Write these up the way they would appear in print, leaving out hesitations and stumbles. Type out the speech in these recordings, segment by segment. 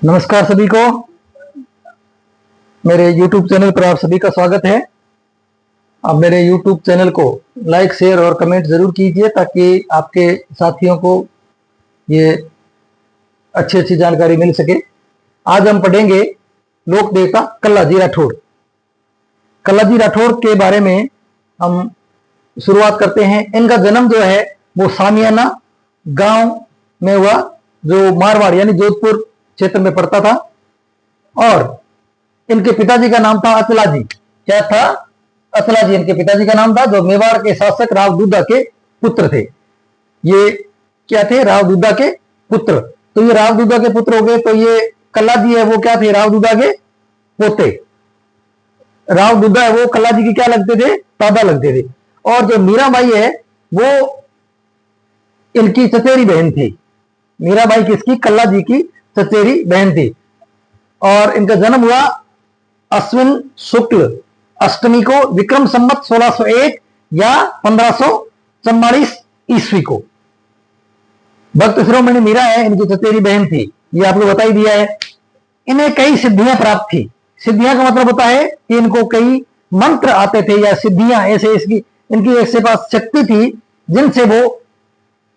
नमस्कार सभी को। मेरे YouTube चैनल पर आप सभी का स्वागत है। आप मेरे YouTube चैनल को लाइक, शेयर और कमेंट जरूर कीजिए ताकि आपके साथियों को ये अच्छी अच्छी जानकारी मिल सके। आज हम पढ़ेंगे लोक देवता कल्लाजी राठौड़। कल्लाजी राठौड़ के बारे में हम शुरुआत करते हैं। इनका जन्म जो है वो सामियाना गांव में हुआ, जो मारवाड़ यानी जोधपुर क्षेत्र में पड़ता था। और इनके पिताजी का नाम था अचलाजी। क्या था? अचलाजी इनके पिताजी का नाम था, जो मेवाड़ के शासक राव दुद्धा के पुत्र थे। ये क्या थे? राव दुद्धा के पुत्र। तो ये राव दुद्धा के पुत्र हो गए। तो ये कल्लाजी है वो क्या थे? राव दुद्धा के पोते। राव दुद्धा है वो कल्लाजी की क्या लगते थे? दादा लगते थे। और जो मीराबाई है वो इनकी चचेरी बहन थी। मीराबाई किसकी? कल्लाजी की चचेरी बहन थी। और इनका जन्म हुआ अश्विन शुक्ल अष्टमी को, विक्रम संवत 1601 या 1544 ईस्वी को। भक्त शिरोमणि मीरा है, इनकी चचेरी बहन थी। ये आपको बता ही दिया है। इन्हें कई सिद्धियां प्राप्त थी। सिद्धियां का मतलब होता है कि इनको कई मंत्र आते थे या सिद्धियां ऐसे इनकी ऐसे पास शक्ति थी जिनसे वो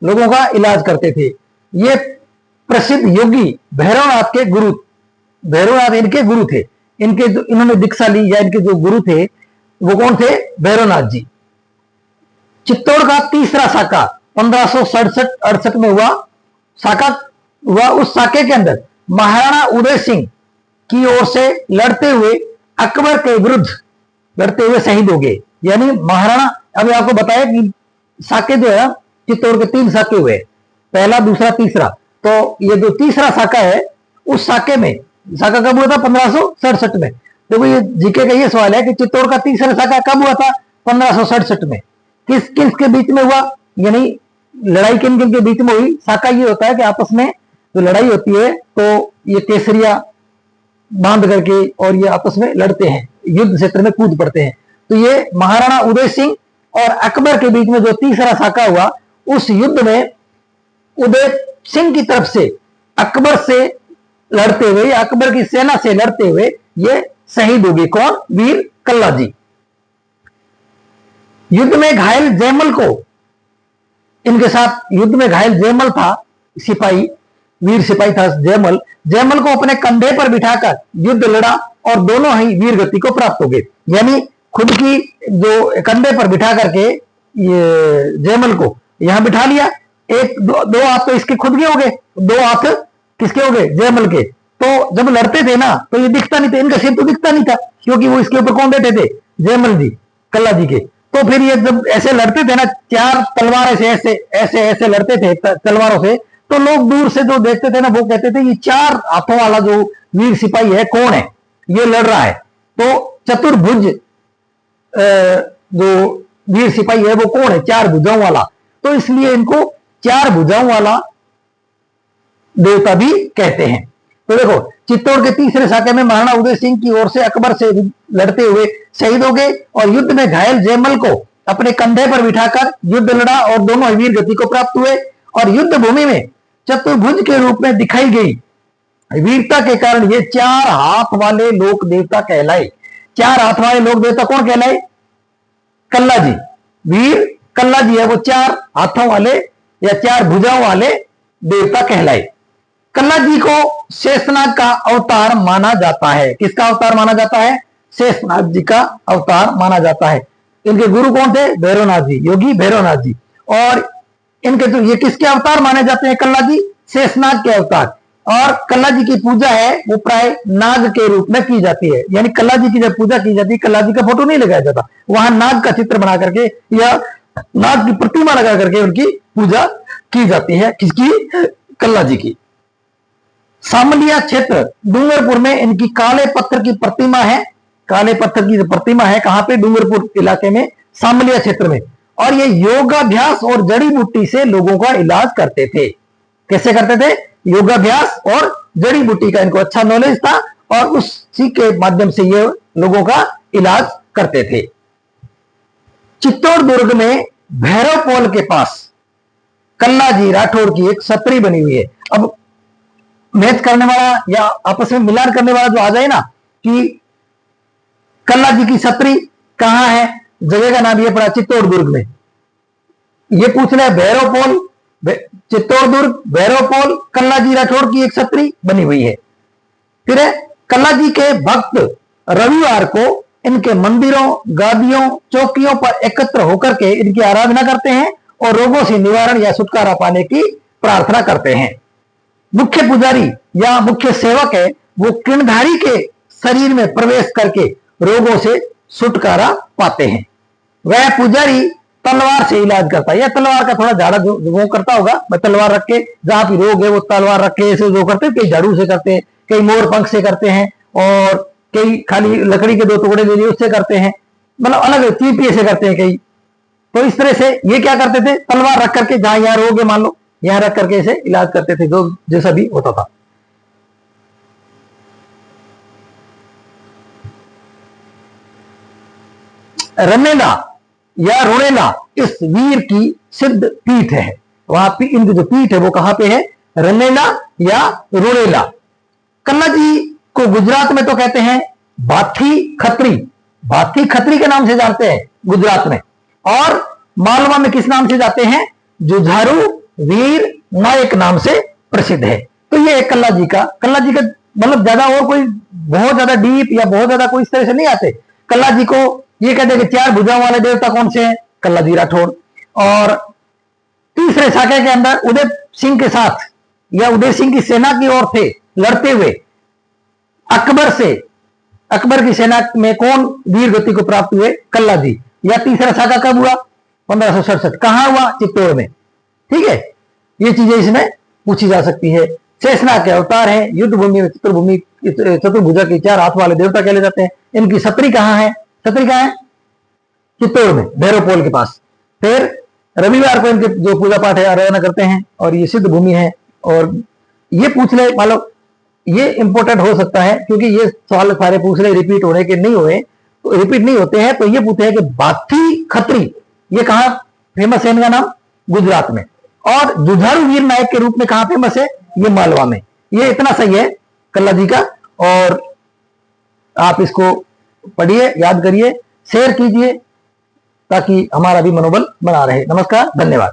लोगों का इलाज करते थे। ये प्रसिद्ध योगी भैरवनाथ के गुरु, भैरवनाथ इनके गुरु थे। इनके जो इन्होंने दीक्षा ली या इनके जो गुरु थे वो कौन थे? भैरवनाथ जी। चित्तौड़ का तीसरा साका 1567-68 में हुआ। साका हुआ। उस साके के अंदर महाराणा उदय सिंह की ओर से लड़ते हुए अकबर के विरुद्ध लड़ते हुए शहीद हो गए। यानी महाराणा, अभी आपको बताया कि साके जो है चित्तौड़ के 3 साके हुए, पहला, दूसरा, तीसरा। तो ये जो तीसरा साका है उस साके में, साका कब हुआ था? 1567 में। देखो ये जीके का ये सवाल है कि चित्तौड़ का तीसरा साका कब हुआ था? 1567 में। किस किस के बीच में हुआ? यानी लड़ाई किन किन के बीच में हुई? साका ये होता है कि आपस में जो लड़ाई होती है तो ये केसरिया बांध करके और ये आपस में लड़ते हैं, युद्ध क्षेत्र में कूद पड़ते हैं। तो ये महाराणा उदय सिंह और अकबर के बीच में जो तीसरा साका हुआ, उस युद्ध में उदय सिंह की तरफ से अकबर से लड़ते हुए, अकबर की सेना से लड़ते हुए ये शहीद हो गए। कौन? वीर कल्लाजी। युद्ध में घायल जयमल को, इनके साथ युद्ध में घायल जयमल था, सिपाही, वीर सिपाही था जयमल। जयमल को अपने कंधे पर बिठाकर युद्ध लड़ा और दोनों ही वीर गति को प्राप्त हो गए। यानी खुद की जो कंधे पर बिठा करके ये जयमल को यहां बिठा लिया। एक दो हाथ तो इसके खुद के हो गए, 2 हाथ किसके हो गए? जयमल के। तो जब लड़ते थे ना तो ये दिखता नहीं था, इनका सिर तो दिखता नहीं था, क्योंकि वो इसके ऊपर कौन बैठे थे? जयमल जी, कल्लाजी के। तो फिर ये जब ऐसे लड़ते थे ना, 4 तलवार से ऐसे ऐसे ऐसे लड़ते थे तलवारों से, तो लोग दूर से जो देखते थे ना वो कहते थे ये 4 हाथों वाला जो वीर सिपाही है कौन है? ये लड़ रहा है। तो चतुर्भुज जो वीर सिपाही है वो कौन है? 4 भुजाओं वाला। तो इसलिए इनको 4 भुजाओं वाला देवता भी कहते हैं। तो देखो, चित्तौड़ के तीसरे साके में महाराणा उदय सिंह की ओर से अकबर से लड़ते हुए शहीद हो गए और युद्ध में घायल जयमल को अपने कंधे पर बिठाकर युद्ध लड़ा और दोनों वीर गति को प्राप्त हुए। और युद्ध भूमि में चतुर्भुज के रूप में दिखाई गई वीरता के कारण ये 4 हाथ वाले लोक देवता कहलाए। 4 हाथ वाले लोक देवता कौन कहलाए? कल्लाजी। वीर कल्लाजी है वो 4 हाथों वाले या 4 भुजाओं वाले देवता कहलाए। कल्लाजी को शेषनाग का अवतार माना जाता है। किसका अवतार माना जाता है? शेषनाग जी का अवतार माना जाता है। इनके गुरु कौन थे? भैरवनाथ जी, योगी भैरवनाथ जी। और इनके तो ये किसके अवतार माने जाते हैं? कल्लाजी शेषनाग के अवतार। और कल्लाजी की पूजा है वो प्राय नाग के रूप में की जाती है। यानी कल्लाजी की जब पूजा की जाती है, कल्लाजी का फोटो नहीं लगाया जाता, वहां नाग का चित्र बना करके या नाग की प्रतिमा लगा करके उनकी पूजा की जाती है। किसकी? कल्लाजी की। सामलिया क्षेत्र डूंगरपुर में इनकी काले पत्थर की प्रतिमा है। काले पत्थर की प्रतिमा है कहां पे? डूंगरपुर इलाके में, सामलिया क्षेत्र में। और ये योगाभ्यास और जड़ी बूटी से लोगों का इलाज करते थे। कैसे करते थे? योगाभ्यास और जड़ी बूटी का इनको अच्छा नॉलेज था और उसी के माध्यम से ये लोगों का इलाज करते थे। चित्तौड़ दुर्ग में भैरव पोल के पास कल्लाजी राठौड़ की एक छतरी बनी हुई है। अब मैच करने वाला या आपस में मिलान करने वाला जो आ जाए ना कि कल्ला जी की छतरी कहां है, जगह का नाम ये पड़ा चित्तौड़दुर्ग में। ये पूछ रहे भैरवपोल, चित्तौड़दुर्ग, भैरवपोल, कल्ला जी राठौड़ की एक छतरी बनी हुई है। फिर है कल्ला जी के भक्त रविवार को इनके मंदिरों, गादियों, चौकियों पर एकत्र होकर के इनकी आराधना करते हैं और रोगों से निवारण या छुटकारा पाने की प्रार्थना करते हैं। मुख्य पुजारी या मुख्य सेवक है वो किरणधारी के शरीर में प्रवेश करके रोगों से छुटकारा पाते हैं। वह पुजारी तलवार से इलाज करता है, या तलवार का थोड़ा झाड़ा वो करता होगा, तलवार रख के जहां भी रोग है वो तलवार रख के ऐसे जो करते हैं, कई झाड़ू से करते हैं, कई मोर पंख से करते हैं और कई खाली लकड़ी के 2 टुकड़े ले लिए उससे करते हैं, मतलब अलग चीपिए से करते हैं कई। तो इस तरह से ये क्या करते थे, तलवार रख करके जहां यहाँ रोग है मान लो यहां रख करके इसे इलाज करते थे, जो जैसा भी होता था। रनेला या रोड़ेला इस वीर की सिद्ध पीठ है। वहां पे इनकी जो पीठ है वो कहां पे है, रनेला या रोड़ेला। कल्ला जी को गुजरात में तो कहते हैं भाथी खत्री, भाथी खत्री के नाम से जानते हैं गुजरात में, और मालवा में किस नाम से जाते हैं, जुझारू वीर नायक नाम से प्रसिद्ध है। तो ये कल्ला जी का मतलब ज्यादा और कोई बहुत ज्यादा डीप या बहुत ज्यादा कोई इस तरह से नहीं आते। कल्ला जी को ये कहते हैं कि 4 भुजाओं वाले देवता कौन से हैं, कल्ला जी राठौड़। और तीसरे शाखा के अंदर उदय सिंह के साथ या उदय सिंह की सेना की ओर थे लड़ते हुए अकबर से, अकबर की सेना में कौन वीर गति को प्राप्त हुए, कल्ला जी। या तीसरा शाखा कब हुआ, 1567, कहां हुआ, चित्तौड़ में। ठीक है, ये चीजें इसमें पूछी जा सकती है। शेषनाग के अवतार हैं, युद्ध भूमि में चित्रभूमि चतुर्भुजा के 4 हाथ वाले देवता कहले जाते हैं। इनकी छतरी कहां है, छतरी कहां है, चित्तौड़ में, भैरवपोल के पास। फिर रविवार को इनके जो पूजा पाठ है आराधना करते हैं और ये सिद्ध भूमि है। और ये पूछ ले मान लो, ये इंपॉर्टेंट हो सकता है क्योंकि ये सवाल सारे पूछ ले रिपीट होने के नहीं हुए, तो रिपीट नहीं होते हैं, तो ये पूछे हैं कि भाथी खत्री ये कहां फेमस है, इनका नाम गुजरात में। और जुझारू वीर नायक के रूप में कहां फेमस है, ये मालवा में। ये इतना सही है कल्ला जी का। और आप इसको पढ़िए, याद करिए, शेयर कीजिए ताकि हमारा भी मनोबल बना रहे। नमस्कार, धन्यवाद।